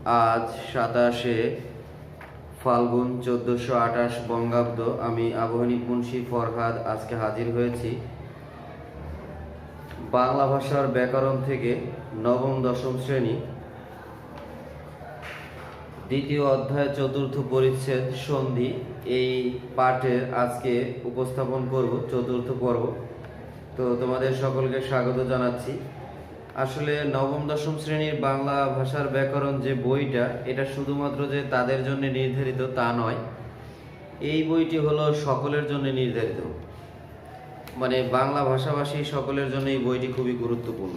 আজ 27শে ফাল্গুন 1428 বঙ্গাব্দ। আমি আবহানী মুন্সি ফরহাদ আজকে হাজির হয়েছি বাংলা ভাষার ব্যাকরণ থেকে নবম দশম শ্রেণী দ্বিতীয় অধ্যায় চতুর্থ পরিচ্ছেদ সন্ধি এই পাঠের আজকে উপস্থাপন করব চতুর্থ পর্ব। তো তোমাদের সকলকে স্বাগত জানাচ্ছি। আসলে নবম দশম শ্রেণীর বাংলা ভাষার ব্যাকরণ যে বইটা, এটা শুধুমাত্র যে তাদের জন্য নির্ধারিত তা নয়, এই বইটি হলো সকলের জন্য নির্ধারিত, মানে বাংলা ভাষাভাষী সকলের জন্য এই বইটি খুবই গুরুত্বপূর্ণ।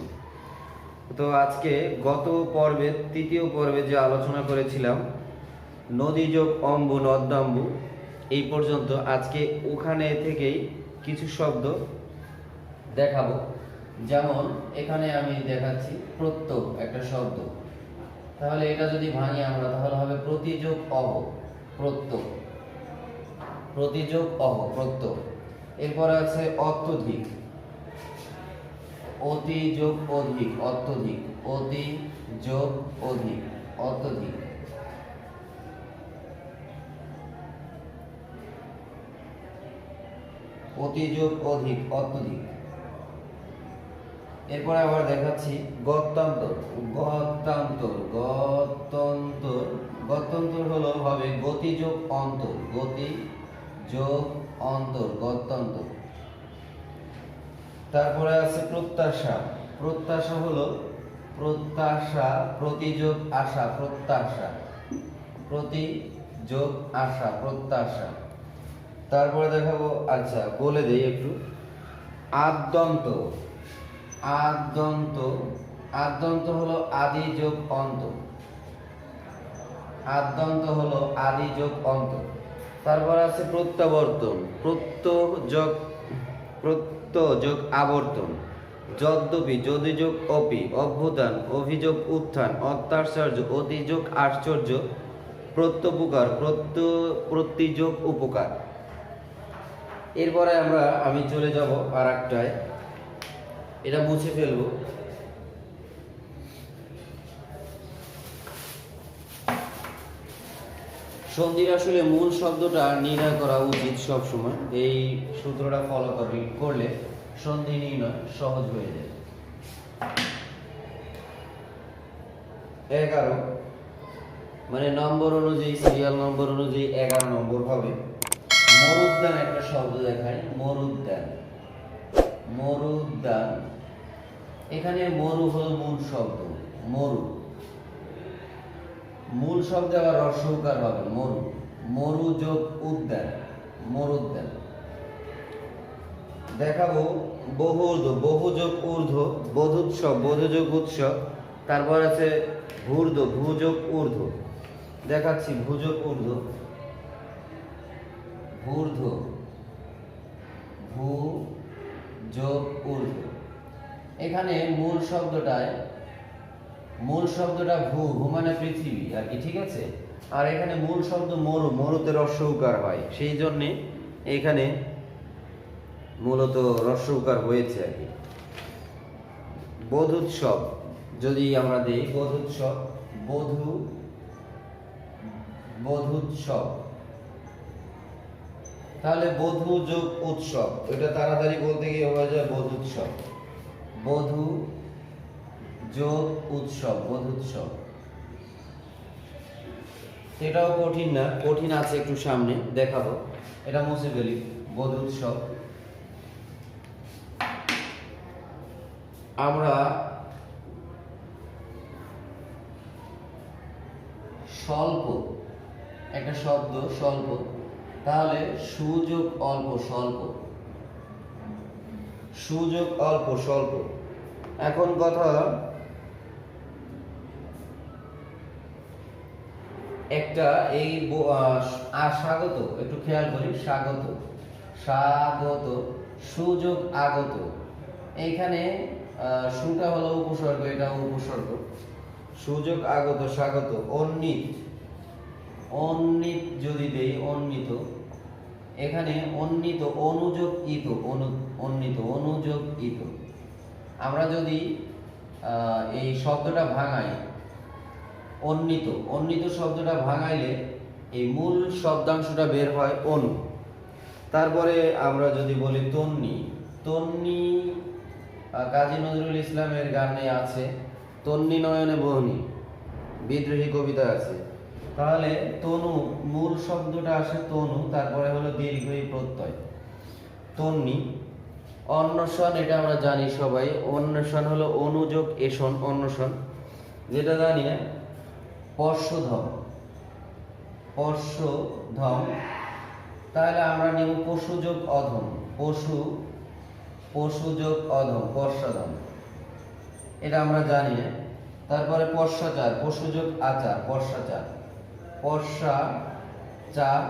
তো আজকে গত পর্বে তৃতীয় পর্বে যে আলোচনা করেছিলাম নদী যোগ অম্বু নদ্যাম্বু এই পর্যন্ত, আজকে ওখানে থেকেই কিছু শব্দ দেখাবো। যেমন এখানে আমি দেখাচ্ছি প্রত্যয় একটা শব্দ, তাহলে এটা যদি ভাঙি আমরা তাহলে হবে প্রতিযোগ অহ প্রত্যয়, প্রতিযোগ অহ প্রত্যয়। এরপরে আছে অত্যধিক, অতি যোগ অধিক অত্যধিক, অতি যোগ অধিক অত্যধিক। অতি যোগ অধিক অত্যধিক। এরপরে আবার দেখাচ্ছি গত্যান্তর, গত্যান্তর গত্যন্তর। গত্যন্তর হলো হবে গতি যোগ অন্তর, গতি যোগ অন্তর গত্যন্তর। তারপরে আছে প্রত্যাশা, প্রত্যাশা হলো প্রত্যাশা প্রতিযোগ আশা, প্রত্যাশা প্রতি যোগ আশা প্রত্যাশা। তারপরে দেখাবো, আচ্ছা বলে দেই একটু, আদ্যন্ত, আদ্যন্ত, আদ্যন্ত হলো আদি যোগ অন্ত, আদ্যন্ত হলো আদি যোগ অন্ত। তারপর আছে প্রত্যাবর্তন, প্রত্যয় যোগ আবর্তন, যদ্যপি যদি যোগ অপি, অভ্যুত্থান অভিযোগ উত্থান, অত্যাশ্চর্য অতিযোগ আশ্চর্য, প্রত্যুপকার প্রতিযোগ উপকার। এরপরে আমি চলে যাব আর একটায়, এটা মুছে ফেলবো। সন্ধির আসলে মূল শব্দটা নির্ণয় করা উচিত সব সময়। এই সূত্রটা ফলো করলে সন্ধি নির্ণয় সহজ হয়ে যায়। 11 মানে নম্বর অনুযায়ী, সিরিয়াল নম্বর অনুযায়ী 11 নম্বর হবে। মরুদ্যান একটা শব্দ দেখায়, মরুদ্যান, মরুদ্যান। এখানে মরু হলো মূল শব্দ, মরু মূল শব্দে আবার রস্যকার হবে মরু, মরু যোগ উদ্যান, মরুদ্যান। দেখাবো বহুর্ধ, বহু যোগ ঊর্ধ্ব, বোধোৎসব, বোধ যোগ উৎসব। তারপর আছে ভূর্ধ, ভূ যোগ ঊর্ধ্ব। দেখাচ্ছি ভূ যোগ ঊর্ধ্ব, ভূর্ধ, ভূ যোগ ঊর্ধ্ব। এখানে মূল শব্দটা ভূ, ভূ মানে পৃথিবী আর কি, ঠিক আছে। আর এখানে মূল শব্দ মরু, মরুতে রস্য উকার হয়, সেই জন্য এখানে মূলত রস্য উকার হয়েছে আর কি। বোধোৎসব যদি আমরা দেই, বোধোৎসব, বোধোৎসব, তাহলে বধূ যোগ উৎসব, এটা তাড়াতাড়ি বলতে গিয়ে হয়ে যায় বোধোৎসব, বধূ যোগ উৎসব, বোধোৎসব। এটাও কঠিন না, কঠিন আছে একটু সামনে দেখাবো, এটা মুছে ফেলি। বোধোৎসব। আমরা স্বল্প একটা শব্দ, স্বল্প, তাহলে সুযোগ অল্প, স্বল্প, সুযোগ অল্প স্বল্প। এখন কথা, একটা এই স্বাগত, একটু খেয়াল করি, স্বাগত, স্বাগত, সুযোগ আগত। এইখানে সুটা হলো উপসর্গ, এটা উপসর্গ, সুযোগ আগত স্বাগত। অন্বিত, অন্বিত যদি দেই, অন্বিত, এখানে অন্বিত অনুযোগ ইত, অন্বিত অনুযোগ ইত। আমরা যদি এই শব্দটা ভাঙাই, অন্বিত। অন্বিত শব্দটা ভাঙাইলে এই মূল শব্দাংশটা বের হয় অনু। তারপরে আমরা যদি বলি তন্নি, তন্নি কাজী নজরুল ইসলামের গানে আছে তন্নি নয়নে বহনি, বিদ্রোহী কবিতা আছে। তাহলে তনু মূল শব্দটা আসে তনু, তারপরে হলো দীর্ঘই প্রত্যয় তন্নি। অন্বেষণ এটা আমরা জানি সবাই, অন্বেষণ হলো অনুযোগ এষণ, অন্বেষণ যেটা জানি না। পর্ষধম, পর্ষধম, তাহলে আমরা নেব পশুযোগ অধম, পশুযোগ অধম, পর্ষধম, এটা আমরা জানি না। তারপরে পর্ষাচার, পশুযোগ আচার, পর্ষাচার, পর্ষাচার,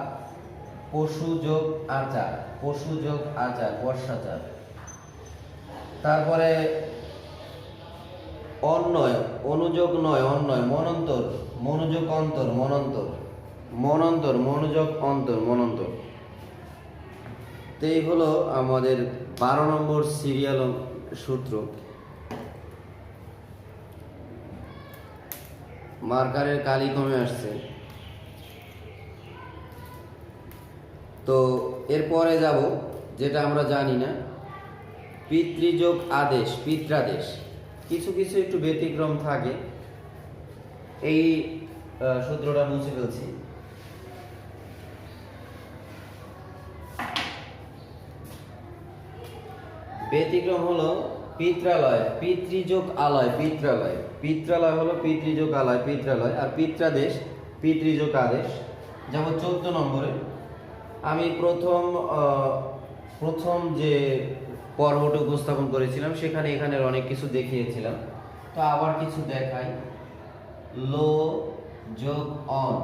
পশুযোগ আচার, পশুযোগ আচার, পর্ষাচার। তারপরে অন্যয়, অনুযোগ নয়, অন্যয়, মনন্তর, মনোযোগ অন্তর, মনন্তর, মনন্তর, মনোযোগ অন্তর, মনন্তর। তো এই হলো আমাদের 12 নম্বর সিরিয়াল সূত্র। মার্কারের কালি কমে আসছে। তো এরপরে যাব যেটা আমরা জানি না, পিতৃযোগ আদেশ, পিত্রাদেশ। কিছু কিছু একটু ব্যতিক্রম থাকে, এই সূত্রটা মুছে ফেলছি। ব্যতিক্রম হলো পিত্রালয়, পিতৃযোগ আলয়, পিত্রালয়, পিত্রালয় হলো পিতৃযোগ আলয়, পিত্রালয়। আর পিত্রাদেশ, পিতৃযোগ আদেশ। যেমন 14 নম্বরে আমি প্রথম যে পর্বটা উপস্থাপন করেছিলাম সেখানে এখানের অনেক কিছু দেখিয়েছিলাম, তো আবার কিছু দেখাই। লো যোগ অন,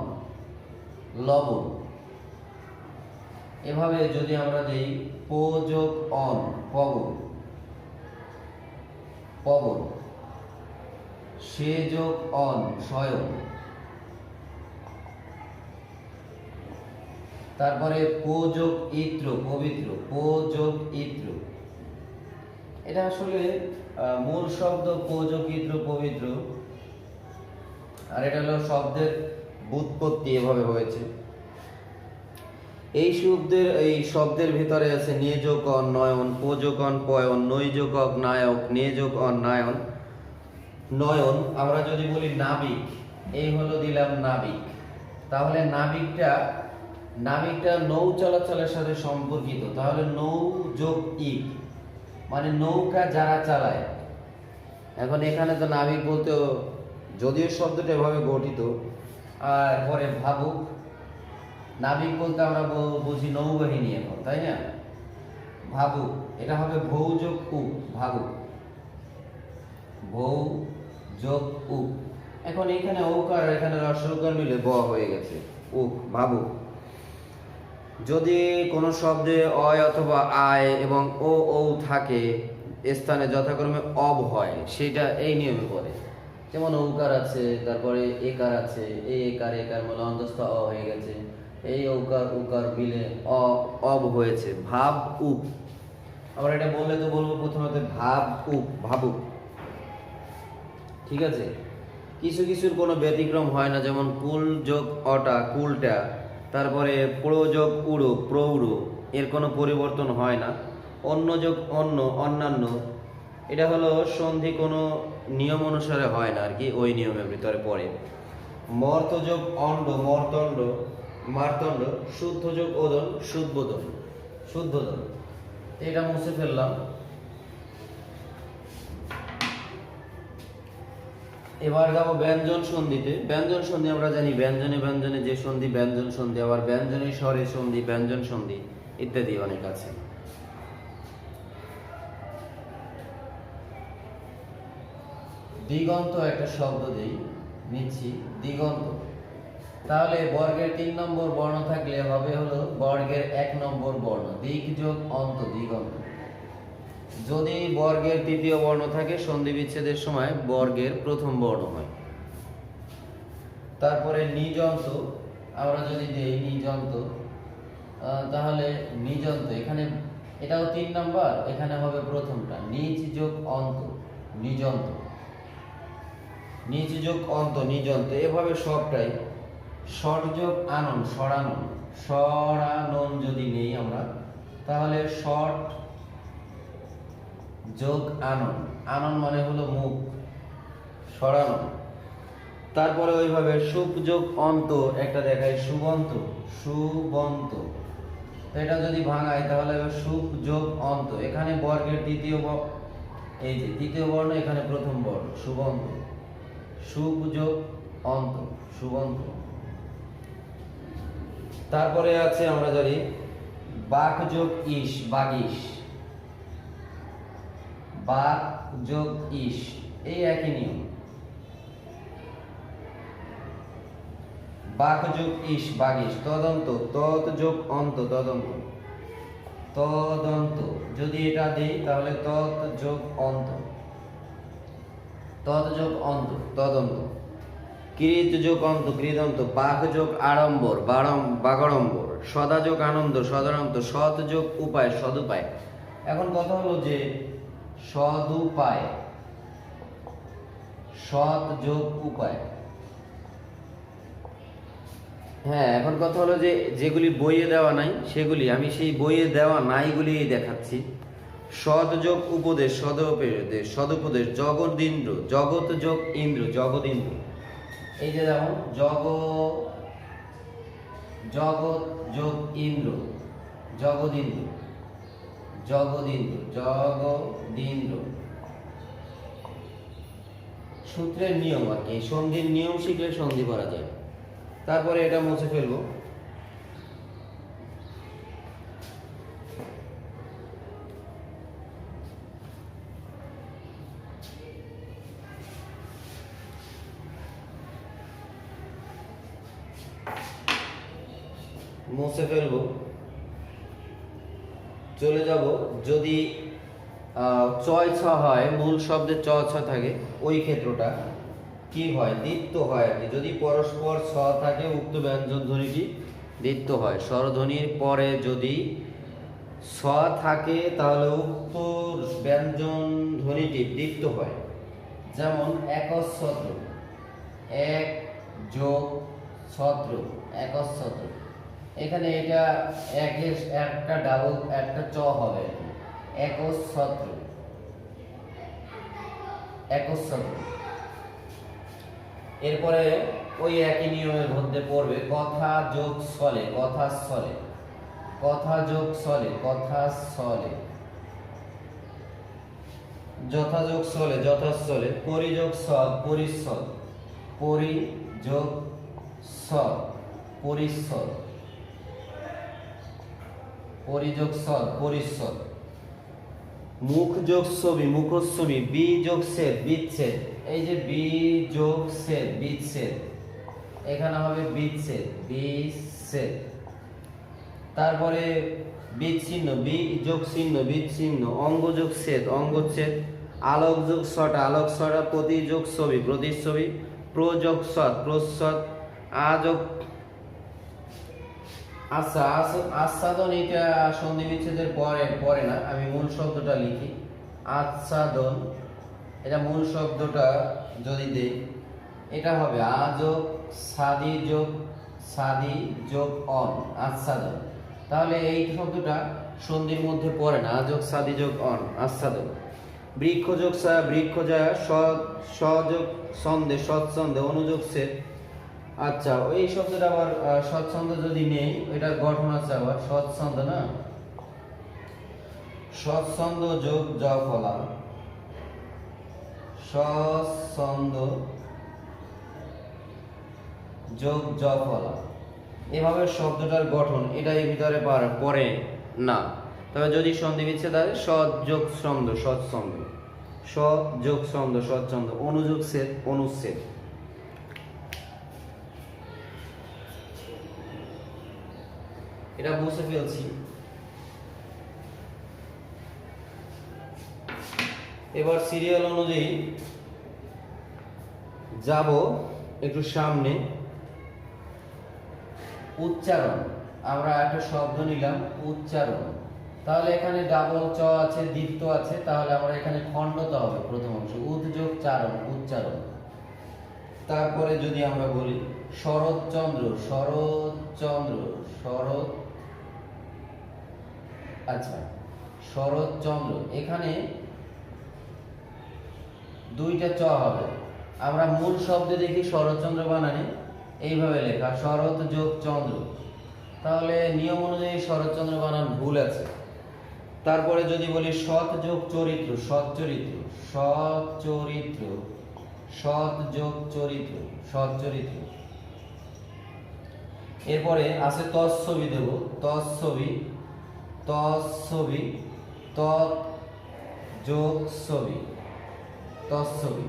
লবণ। এভাবে যদি আমরা দেই পো যোগ অন, পবন, পবন। সে যোগ অন, শয়ন। তারপরে পো যোগ ইত্র, পবিত্র, পো যোগ ইত্র। এটা আসলে মূল শব্দ পো যোগ ইত্র, পবিত্র, আর এটা হলো শব্দের ব্যুৎপত্তি, এভাবে হয়েছে। এই শব্দের ভিতরে আছে নিয়োগ অন, নয়ন, পোযোগ অন, পয়ন, নৈযোগ অক, নায়ক, নিয়োগ অন, নায়ন, নয়ন। আমরা যদি বলি নাবিক, এই হলো দিলাম নাবিক। তাহলে নাবিকটা নৌ চলাচলের সাথে সম্পর্কিত। তাহলে নৌ যোগ ইক, মানে নৌকা যারা চালায়। এখন এখানে তো নাবিক বলতে যদিও শব্দটা এভাবে গঠিত, আর পরে ভাবুক। নাবিক বলতে আমরা বুঝি নৌবাহিনী এখন, তাই না? ভাবুক, এটা হবে ভৌ যোগ উক, ভাবুক, ভৌ যোগ উক। এখন এখানে ঔকার, এখানে রস্বকার মিলে ব হয়ে গেছে, উক, ভাবুক। যদি কোনো শব্দে অয় অথবা আয় এবং ও ও থাকে স্থানে যথাক্রমে অব হয়, সেটা এই নিয়মে পড়ে। যেমন ঔকার আছে, তারপরে একার আছে, এই একার মানে অন্তস্থ অ হয়ে গেছে, এই ঔকার উকার মিলে অব হয়েছে, ভাব উপ। আমরা এটা বললে তো বলবো প্রথমত ভাব উপ, ভাবুক। ঠিক আছে? কিছুর কোনো ব্যতিক্রম হয় না, যেমন কুল যোগ অটা, কুলটা। তারপরে প্র যোগ উড়ো, প্রৌড়ো, এর কোনো পরিবর্তন হয় না। অন্য যোগ অন্য, অন্যান্য, এটা হলো সন্ধি কোনো নিয়ম অনুসারে হয় না আর কি, ওই নিয়মের ভিতরে পড়ে। মর্ত যোগ অণ্ড, মর্তণ্ড, মার্তণ্ড। শুদ্ধ যোগ ওদন, শুদ্ধোদন, শুদ্ধোদন। এটা মুছে ফেললাম। এবার যাবো ব্যঞ্জন সন্ধিতে। ব্যঞ্জন সন্ধি আমরা জানি, ব্যঞ্জনে যে সন্ধি, ব্যঞ্জন সন্ধি, আবার ব্যঞ্জনে স্বরে সন্ধি, ব্যঞ্জন সন্ধি ইত্যাদি অনেক আছে। দিগন্ত একটা শব্দ নিচ্ছি, দিগন্ত। তাহলে বর্গের 3 নম্বর বর্ণ থাকলে হবে হলো বর্গের 1 নম্বর বর্ণ, দিক যোগ অন্ত, দিগন্ত। যদি বর্গের 3য় বর্ণ থাকে সন্ধি বিচ্ছেদের সময় বর্গের 1ম বর্ণ হয়। তারপরে নিযন্ত, আমরা যদি দেই নিযন্ত, তাহলে নিযন্ত, এখানে এটাও 3 নম্বর, এখানে হবে প্রথমটা, নিজ যোগ অন্ত, নিযন্ত। নিচ যোগ অন্ত নিযন্ত, এভাবে সবটাই। ষট যোগ আনন সরানন, সরানন যদি নেই আমরা তাহলে ষট যোগ আনন, আনন মানে হলো মুখ, সরানো। তারপরে ওইভাবে সুপ যোগ অন্ত একটা দেখায় সুবন্ত, সুবন্ত, এটা যদি ভাঙায় তাহলে সুপ যোগ অন্ত, এখানে বর্গের এই যে দ্বিতীয় বর্ণ, এখানে প্রথম বর্ণ সুবন্ত, সুপ যোগ অন্ত সুবন্ত। তারপরে আছে আমরা জানি বাক যোগ ইস বাগিস, বাক যোগ ইস, এই একই নিয়ম। বাক যোগ ইস বাগিস। তদন্ত, তদ যোগ অন্ত তদন্ত, তদন্ত যদি এটা দিই তাহলে তদ যোগ অন্ত, তদ যোগ অন্ত তদন্ত। কৃত যোগ অন্ত কৃদন্ত, বাঘ যোগ আড়ম্বর বাগড়ম্বর, সদা যোগ আনন্দ সদানন্ত, সৎ যোগ উপায় সদুপায়। এখন কথা হলো যে সদুপায়, সৎ যোগ উপায়। হ্যাঁ, এখন কথা হলো যে যেগুলি বইয়ে দেওয়া নাই সেগুলি আমি সেই বইয়ে দেওয়া নাইগুলি দেখাচ্ছি। সদ যোগ উপদেশ সদুপদেশ, সদুপদেশ জগদিন্দ্র, জগৎ যোগ ইন্দ্র জগদিন্দ্র। এই যে যেমন জগৎ যোগ ইন্দ্র জগদিন্দ্র, জগদিন্দ্র জগদিন্দ্র। সূত্রের নিয়ম আর কি, সন্ধির নিয়ম শিখলে সন্ধি করা যায়। তারপরে এটা মুছে ফেলবো। মুছে ফেলবো, চলে যাব। যদি চয় ছ হয়, মূল শব্দে চ ছ থাকে, ওই ক্ষেত্রটা কি হয়, দ্বিত্ব হয় আর কি। যদি পরস্পর ছ থাকে উক্ত ব্যঞ্জন ধ্বনিটি দ্বিত্ব হয়। স্বরধ্বনির পরে যদি ছ থাকে তাহলে উক্ত ব্যঞ্জন ধ্বনিটি দ্বিত্ব হয়। যেমন একচ্ছত্র, এক যোগ ছত্র একচ্ছত্র, এখানে এটা একের একটা ডাবল একটা চ হবে, একচ্ছত্র একচ্ছত্র। এরপরে ওই একই নিয়মের মধ্যে পড়বে কথা যোগ ছলে কথা ছলে, কথা যোগ ছলে কথা ছলে, যথাযোগ ছলে যথাস্থলে, পরিযোগ সদ পরিচ্ছদ, পরিযোগ সদ পরিচ্ছদ, পরিযোগ সদ পরিচ্ছদ। মুখ যোগ ছবি মুখচ্ছবি, বি যোগ ছেদ বিচ্ছেদ, এই যে বি যোগ ছেদ বিচ্ছেদ, এখানে হবে বিচ্ছেদ বিচ্ছেদ। তারপরে বিচ্ছিন্ন, বি যোগ চিহ্ন বিচ্ছিন্ন, অঙ্গ যোগ ছেদ অঙ্গচ্ছেদ, আলোক যোগ ছটা আলোক ছটা, প্রতি যোগ ছবি প্রতিচ্ছবি, প্রযোগ সৎ প্রচ্ছদ, আযোগ আচ্ছা আচ্ছাদন, এটা সন্ধি বিচ্ছেদের পরে না, আমি মূল শব্দটা লিখি। আচ্ছাদন, এটা মূল শব্দটা যদি দেই এটা হবে আযোগ সাদি যোগ অন আচ্ছাদন। তাহলে এই শব্দটা সন্ধির মধ্যে পড়ে না, আযোগ সাদি যোগ অন আচ্ছাদন। বৃক্ষ যোগ ছায়া বৃক্ষ যায়, সযোগ ছন্দে সৎছন্দে, অনুযোগ ছেদ। আচ্ছা, এই শব্দটা আবার সৎছন্দ যদি নেই, এটার গঠন আছে আবার সৎছন্দ না, সৎছন্দ যোগ জফলা, সৎছন্দ যোগ জফলা। এভাবে শব্দটার গঠন এটা এর ভিতরে পড়ে না। তবে যদি সন্ধি বিচ্ছেদ হয়, সৎ যোগ ছন্দ সৎছন্দ, সৎ যোগ ছন্দ সৎছন্দ, অনুযোগ ছেদ অনুচ্ছেদ। এটা বুঝে ফেলছি। এবার সিরিয়াল অনুযায়ী যাব একটু সামনে। উচ্চারণ, আমরা একটা শব্দ নিলাম উচ্চারণ, তাহলে এখানে ডাবল চ আছে দ্বিত্ব আছে, তাহলে আমরা এখানে খণ্ডতা হবে প্রথম অংশ, উদ্যোগ চারণ উচ্চারণ, তারপরে যদি আমরা বলি শরৎচন্দ্র, শরৎচন্দ্র, শরৎ, আচ্ছা শরৎচন্দ্র, এখানে দুইটা চ হবে। আমরা মূল শব্দে দেখি শরৎচন্দ্র বানানে এইভাবে লেখা শরৎ যোগ চন্দ্র, তাহলে নিয়ম অনুযায়ী শরৎচন্দ্র বানান ভুল আছে। তারপরে যদি বলি সৎ যোগ চরিত্র, সৎ চরিত্র, সৎ চরিত্র, সৎ যোগ চরিত্র, সৎ চরিত্র। এরপরে আছে তৎছবি দেব, তৎছবি, তৎছবি, তৎ যোগ ছবি, তৎছবি।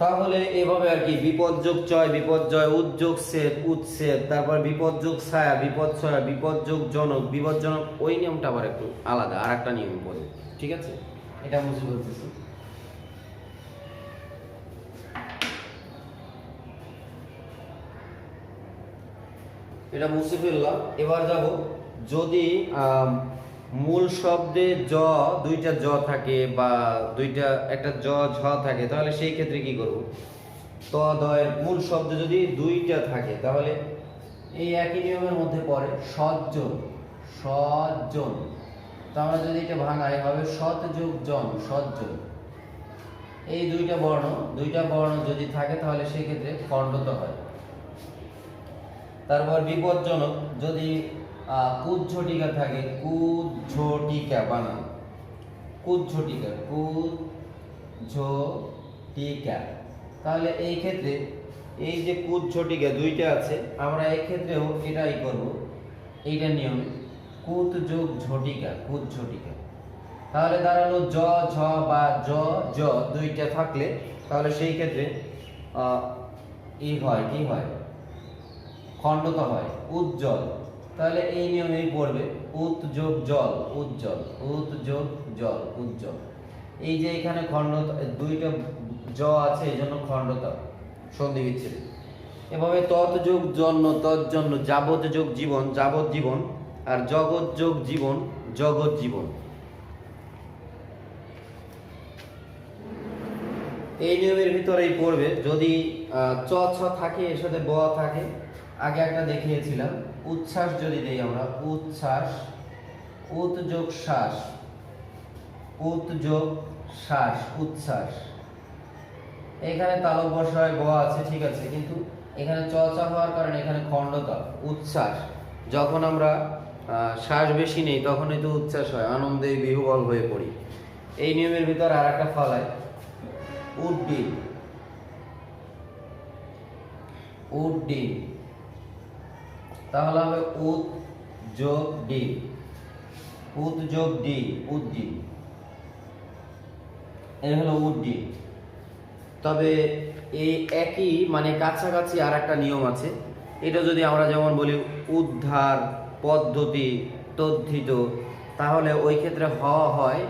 তাহলে এভাবে আর কি বিপদযোগ চয়, বিপর্যয়, উদ্যোগ সেব, উৎসেব, তারপর বিপদযোগ ছায়া, বিপদ ছয়া, বিপদযোগ জনক, বিপদজনক। ওই নিয়মটা আবার একটু আলাদা, আর একটা নিয়ম পড়ে, ঠিক আছে? এটা বুঝে বলতেছি। এটা মুছে ফেললাম। এবার যাব, যদি মূল শব্দে জ, দুইটা জ থাকে বা দুইটা একটা জ ঝ থাকে, তাহলে সেই ক্ষেত্রে কি করব? ত দয়ের মূল শব্দে যদি দুইটা থাকে, তাহলে এই একই নিয়মের মধ্যে পড়ে সজ্জন, সজ্জন। তো আমরা যদি এটা ভাঙাই হবে সৎ যোগ জন, সজ্জন। এই দুইটা বর্ণ যদি থাকে তাহলে সেই ক্ষেত্রে খণ্ডত হয়। তারপর বিপদজনক, যদি কুজ্ঝটিকা থাকে, কুজ্ঝটিকা বানান, কুজ্ঝটিকা, কুজ্ঝটিকা। তাহলে এই ক্ষেত্রে এই যে কুজ্ঝটিকা দুইটা আছে, আমরা এই ক্ষেত্রেও এটাই করব, এইটা নিয়ম কুত যোগ ঝটিকা, কুজ্ঝটিকা। তাহলে দাঁড়ালো জ ঝ বা জ জ দুইটা থাকলে, তাহলে সেই ক্ষেত্রে ই হয়, কি হয়? খণ্ডত হয়, উজ্জ্বল। তাহলে এই নিয়মেই পড়বে উত যোগ জল, উজ্জ্বল, উত যোগ জল, উজ্জ্বল। এই যে এখানে খণ্ডত দুইটা জ আছে, এই জন্য খণ্ডত, সন্ধি বিচ্ছেদ। এভাবে তৎ যোগ জন্য, তৎজন্য, যাবৎ যোগ জীবন, যাবৎ জীবন, আর জগৎ যোগ জীবন, জগৎ জীবন। এই নিয়মের ভিতরেই পড়বে যদি চ ছ থাকে, এর সাথে ব থাকে। আগে একটা দেখিয়েছিলাম, উচ্ছ্বাস যদি দেই আমরা, উচ্ছ্বাস, উত যোগ শ্বাস, উত যোগ শ্বাস, উচ্ছ্বাস। এখানে তালব বসায় ব আছে, ঠিক আছে, কিন্তু এখানে চ ছ হওয়ার কারণে এখানে খণ্ডতা, উচ্ছ্বাস। যখন আমরা শ্বাস বেশি নেই তখনই তো উচ্ছ্বাস হয়, আনন্দে বিহ্বল হয়ে পড়ি। এই নিয়মের ভিতর আর একটা ফলায় উড্ডীন, উড্ডীন। তাহলে হবে উদ যোগ ডি, উদ যোগ ডি, উড্ডীন। এই হলো উড্ডীন। তবে এই একই মানে কাছাকাছি আর একটা নিয়ম আছে। এটা যদি আমরা যেমন বলি উদ্ধার, পদ্ধতি, তদ্ধিত, তাহলে ওই ক্ষেত্রে হ হয়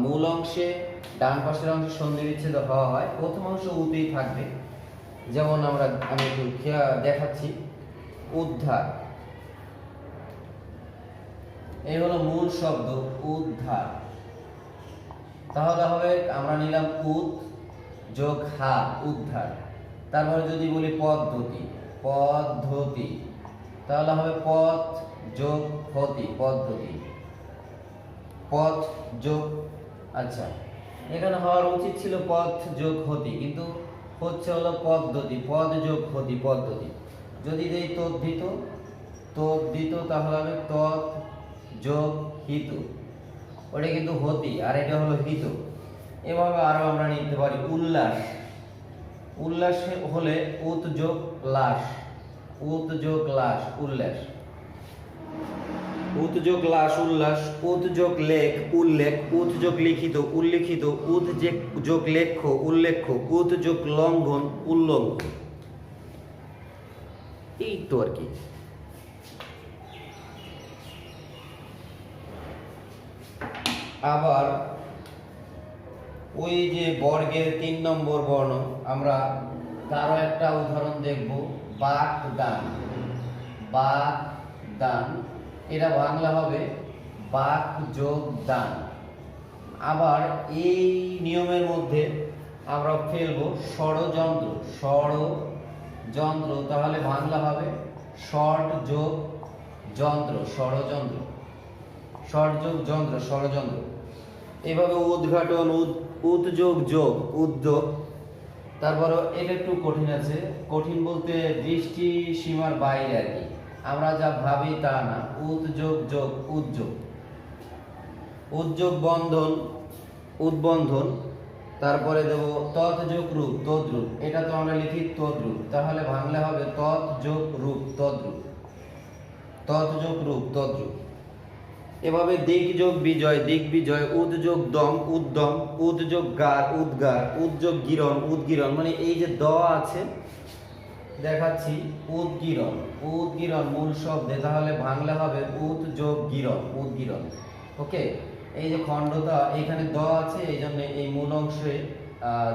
মূল অংশে, ডান পাশের অংশে সন্ধি বিচ্ছেদ হ হয়, প্রথম অংশ উতেই থাকবে। যেমন আমি একটু দেখাচ্ছি, উদ্ধার, এই হলো মূল শব্দ উদ্ধার। তাহলে হবে আমরা নিলাম উদ যোগ হা, উদ্ধার। তারপরে যদি বলি পদ্ধতি, পদ্ধতি, তাহলে হবে পথ যোগ হতি, পদ্ধতি, পথ যোগ, আচ্ছা এখানে হওয়ার উচিত ছিল পথ যোগ হতি, কিন্তু হচ্ছে হলো পদ্ধতি, পদ যোগ হতি, পদ্ধতি। যদি দেই তদ্ধিত, তদ্ধিত, তাহলে হবে তৎ যোগ হিত, ওটা কিন্তু হতি আর এটা হলো হিত। এভাবে আরো আমরা নিতে পারি উল্লাস, উল্লাস হলে উত যোগ লাস, উত যোগ লাস, উল্লাস, উত যোগ লাস, উল্লাস, উত যোগ লেখ, উল্লেখ, উত যোগ লিখিত, উল্লিখিত, উত যোগ লেখ্য, উল্লেখ্য, উত যোগ লঙ্ঘন, উল্লঙ্ঘন। এই তো আর কি। আবার ওই যে বর্গের 3 নম্বর বর্ণ, আমরা তারও একটা উদাহরণ দেখব, বাক দান, বাক দান, এটা বাংলা হবে বাক যোগ দান। আবার এই নিয়মের মধ্যে আমরা ফেলবো ষড়যন্ত্র, ষড়যন্ত্র, তাহলে বাংলা হবে ষড় যোগ যন্ত্র, ষড়যন্ত্র, ষড় যোগ যন্ত্র, ষড়যন্ত্র। এভাবে উদ্ঘাটন, উদ্যোগ, যোগ, উদ্যোগ। তারপরে এটা একটু কঠিন আছে, কঠিন বলতে দৃষ্টি সীমার বাইরে আর কি, আমরা যা ভাবি তা না। উদ্যোগ যোগ উদ্যোগ, উদ্যোগ বন্ধন, উদ্বন্ধন। তারপরে দেব তৎযোগ রূপ, তদ্রূপ, এটা তো আমরা লিখি তদ্রূপ, তাহলে বাংলা হবে তৎযোগ রূপ, তদ্রূপ, তৎযোগ রূপ, তদ্রূপ। এভাবে দিকযোগ বিজয়, দিগ্বিজয়, উদ্যোগ দম, উদ্যম, উদ্যোগ গার, উদ্গার, উদ্যোগ গিরণ, উদ্গিরণ। মানে এই যে দ আছে দেখাচ্ছি, উদ্গিরণ, উদ্গিরণ মূল শব্দে, তাহলে বাংলা হবে উদ্যোগ গিরণ, উদ্গিরণ। ওকে, এই যে খণ্ডতা এখানে দ আছে, এই জন্য এই মূল অংশে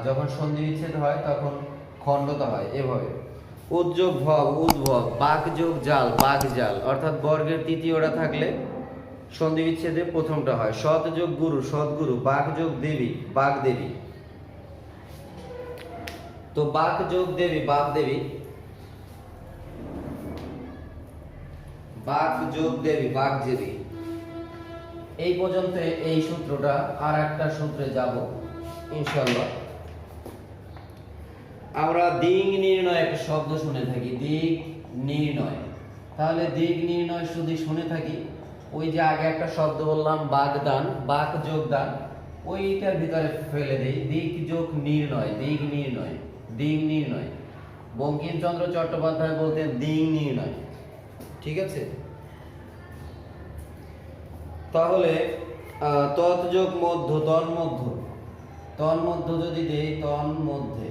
যখন সন্ধি বিচ্ছেদ হয় তখন খণ্ডতা হয়। এভাবে উদ্যোগ ভব, উদ্ভব, বাকযোগ জাল, বাকজাল, অর্থাৎ বর্গের তৃতীয়টা থাকলে সন্ধি বিচ্ছেদে প্রথমটা হয়। সৎযোগ গুরু, সৎগুরু, বাকযোগ দেবী, বাগদেবী। তো বাকযোগ দেবী, বাগদেবী, বাকযোগ দেবী, বাগদেবী। এই পর্যন্ত এই সূত্রটা, আর একটা সূত্রে যাব ইনশাআল্লাহ। আমরা দিক নির্ণয় একটা শব্দ শুনে থাকি, দিক নির্ণয়। তাহলে দিক নির্ণয় যদি শুনে থাকি, ওই যে আগে একটা শব্দ বললাম বাগদান, বাক যোগদান, ওইটার ভিতরে ফেলে দেই দিক যোগ নির্ণয়, দিক নির্ণয়, দিক নির্ণয়। বঙ্কিমচন্দ্র চট্টোপাধ্যায় বলতেন দিক নির্ণয়। ঠিক আছে, তাহলে তৎযোগ মধ্য, তন্মধ্য, তন্মধ্য যদি দেই তন্মধ্যে,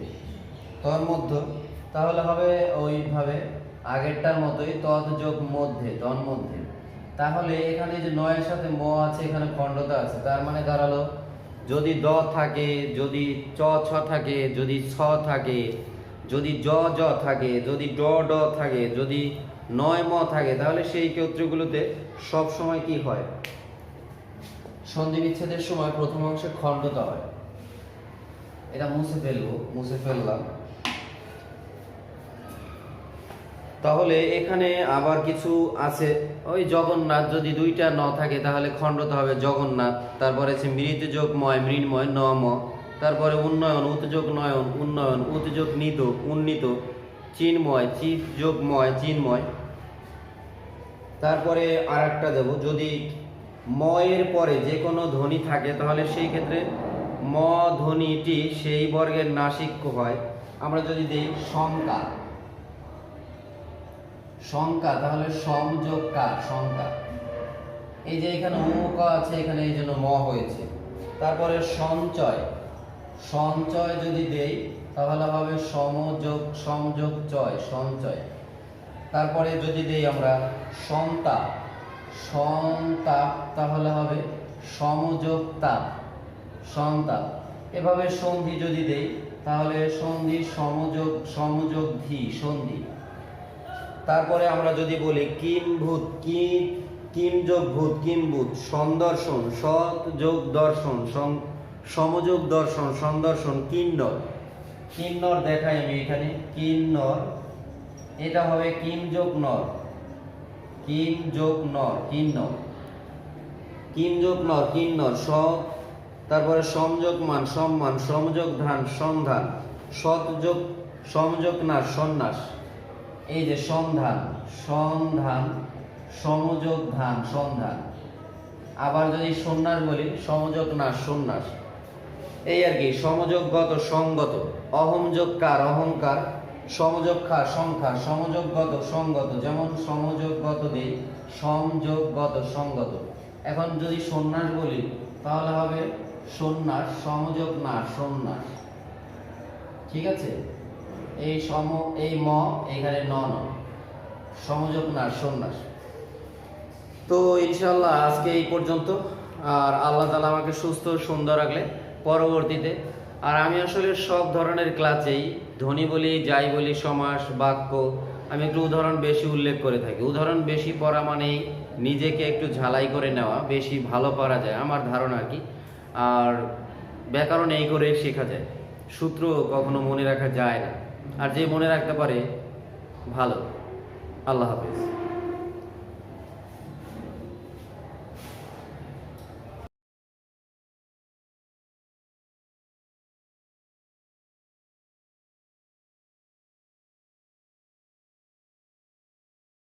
তন্মধ্য, তাহলে হবে ওইভাবে আগেরটার মতোই তৎযোগ মধ্যে, তন্মধ্যে। তাহলে এখানে যে নয়ের সাথে ম আছে, এখানে খণ্ডতা আছে, তার মানে দাঁড়ালো যদি দ থাকে, যদি চ ছ থাকে, যদি ছ থাকে, যদি জ জ থাকে, যদি ড ড থাকে, যদি নয় ম থাকে, তাহলে সেই ক্ষেত্রগুলোতে সব সময় কি হয়, সন্ধি বিচ্ছেদের সময় প্রথম অংশে খণ্ডতা হয়। এটা মুছে ফেলবো, মুছে ফেললাম। তাহলে এখানে আবার কিছু আছে, ওই জগন্নাথ, যদি দুইটা ন থাকে তাহলে খণ্ডতা হবে জগন্নাথ। তারপরে আছে মৃতযোগময়, মৃন্ময়, ন ম। তারপরে উন্নয়ন, উৎযোগ নয়ন, উন্নয়ন, উৎযোগ নিত, উন্নীত, চিন্ময়, চিৎযোগময়, চিন্ময়। তারপরে আর একটা দেব, যদি ময়ের পরে যে কোনো ধ্বনি থাকে তাহলে সেই ক্ষেত্রে ম ধ্বনিটি সেই বর্গের নাসিক্য হয়। আমরা যদি দেই শঙ্কা, শঙ্কা, তাহলে সমযোগকার, শঙ্কা। এই যে এখানে উমুক আছে, এখানে এই জন্য ম হয়েছে। তারপরে সঞ্চয়, সঞ্চয় যদি দেই তাহলে হবে সমযোগ, সংযোগ চয়, সঞ্চয়। তারপরে যদি দেই আমরা সন্তাপ, সন্তাপ, তাহলে হবে সমযোগ তাপ, সন্তাপ। এভাবে সন্ধি যদি দেই তাহলে সন্ধি, সমযোগ, সমযোগ ধি, সন্ধি। তারপরে আমরা যদি বলি কিম্ভূত, কিম যোগ ভূত, কিম্ভূত, সন্দর্শন, সৎ যোগ দর্শন, সমযোগ দর্শন, সন্দর্শন, কিন্নর। কিন্নর দেখাই আমি এখানে, কিন্নর, এটা হবে কিম যোগ নর, কিম যোগ নর, কিন্নর, কিম যোগ নর, কিন্নর। তারপরে সমযোগ মান, সম্মান, সমযোগ ধান, সন্ধান, সৎযোগ, সমযোগ নাশ, সন্ন্যাস। এই যে সন্ধান, সন্ধান, সমযোগ ধান, সন্ধান। আবার যদি সন্ন্যাস বলি, সমযোগ নাশ, সন্ন্যাস। এই আর কি, সমযোগগত, সঙ্গত, অহমযোগকার, অহংকার, সমযোগকার, সংখ্যা, সমযোগগত, সঙ্গত। যেমন সমযোগগত দিই, সমযোগগত, সঙ্গত। এখন যদি সন্ন্যাস বলি তাহলে হবে সন্ন্যাস, সমযোগ নাশ, সন্ন্যাস। ঠিক আছে, এই এই ম এখানে ন, সমযোগ না, সন্ন্যাস। তো ইনশাআল্লাহ আজকে এই পর্যন্ত। আর আল্লাহ তাআলা আমাকে সুস্থ সুন্দর রাখলে পরবর্তীতে। আর আমি আসলে সব ধরনের ক্লাসেই ধ্বনি বলি, যাই বলি, সমাস, বাক্য, আমি একটু উদাহরণ বেশি উল্লেখ করে থাকি। উদাহরণ বেশি পড়া মানেই নিজেকে একটু ঝালাই করে নেওয়া, বেশি ভালো পারা যায় আমার ধারণা আর কি। আর ব্যাকরণ এই করে শেখা যায়। সূত্র কখনো মনে রাখা যায় না, আর যে মনে রাখতে পারে ভালো। আল্লাহ হাফেজ।